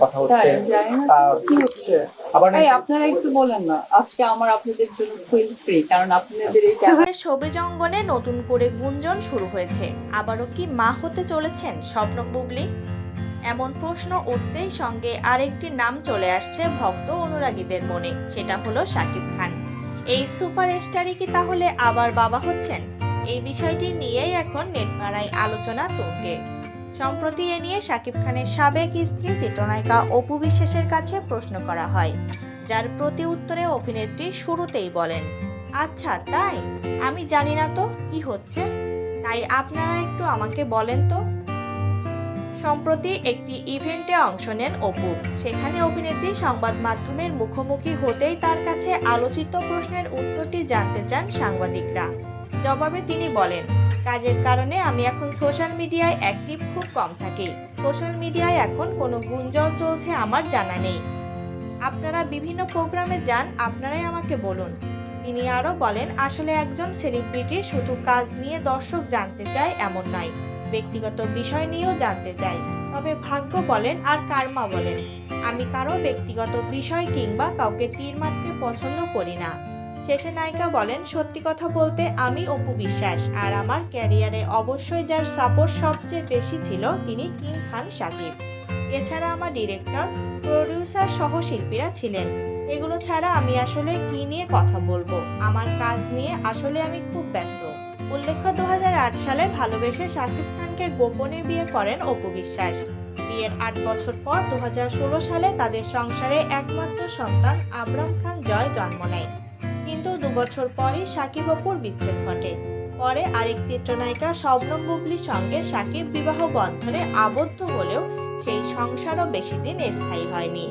কথা হচ্ছে। জানি না কি হচ্ছে। আবার এই আপনারা একটু বলেন না, আজকে আমার আপনাদের জন্য ফুল ফ্রি, কারণ আপনাদের এই সবুজ অঙ্গনে নতুন করে গুঞ্জন শুরু হয়েছে। আবারও কি মা হতে চলেছেন শবনম বুবলী? এমন প্রশ্ন উঠতেই সঙ্গে আরেকটি নাম চলে আসছে ভক্ত অনুরাগীদের মনে, সেটা হলো শাকিব খান। এই সুপারস্টারই কি তাহলে আবার বাবা হচ্ছেন? এই বিষয়টি নিয়েই এখন নেটপাড়ায় আলোচনা তুঙ্গে। সম্প্রতি এ নিয়ে শাকিব খানের সাবেক স্ত্রী চিত্রনায়িকা অপু বিশ্বাসের কাছে প্রশ্ন করা হয়, যার প্রতি উত্তরে অভিনেত্রী শুরুতেই বলেন, আচ্ছা তাই, আমি জানি না তো কি হচ্ছে, তাই আপনারা একটু আমাকে বলেন তো। সম্প্রতি একটি ইভেন্টে অংশ নেন অপু। সেখানে অভিনেত্রী সংবাদ মাধ্যমের মুখোমুখি হতেই তার কাছে আলোচিত প্রশ্নের উত্তরটি জানতে চান সাংবাদিকরা। জবাবে তিনি বলেন, কাজের কারণে আমি এখন সোশ্যাল মিডিয়ায় অ্যাক্টিভ খুব কম থাকি। সোশ্যাল মিডিয়ায় এখন কোনো গুঞ্জন চলছে আমার জানা নেই। আপনারা বিভিন্ন প্রোগ্রামে যান, আপনারাই আমাকে বলুন। তিনি আরও বলেন, আসলে একজন সেলিব্রিটির শুধু কাজ নিয়ে দর্শক জানতে চায় এমন নয়, ব্যক্তিগত বিষয় নিয়েও জানতে চাই। তবে ভাগ্য বলেন আর কার্মা বলেন, আমি কারো ব্যক্তিগত বিষয় কিংবা কাউকে তীর মারতে পছন্দ করি না। শেষে নায়িকা বলেন, সত্যি কথা বলতে আমি অপু বিশ্বাস, আর আমার ক্যারিয়ারে অবশ্যই যার সাপোর্ট সবচেয়ে বেশি ছিল তিনি কিং খান শাকিব। এছাড়া আমার ডিরেক্টর, প্রডিউসার সহ শিল্পীরা ছিলেন। এগুলো ছাড়া আমি আসলে কি নিয়ে কথা বলবো, আমার কাজ নিয়ে আসলে আমি খুব ব্যস্ত। উল্লেখ্য 2008 সালে ভালোবেসে শাকিব খানকে গোপনে বিয়ে করেন অপু বিশ্বাস। বিয়ের 8 বছর পর 2016 সালে তাদের সংসারে একমাত্র সন্তান আবরাম খান জয় জন্ম নেয়। কিন্তু 2 বছর পরই শাকিব অপুর বিচ্ছেদ ঘটে। পরে আরেক চিত্রনায়িকা শবনম বুবলীর সঙ্গে শাকিব বিবাহ বন্ধনে আবদ্ধ হলেও সেই সংসারও বেশি দিন স্থায়ী হয়নি।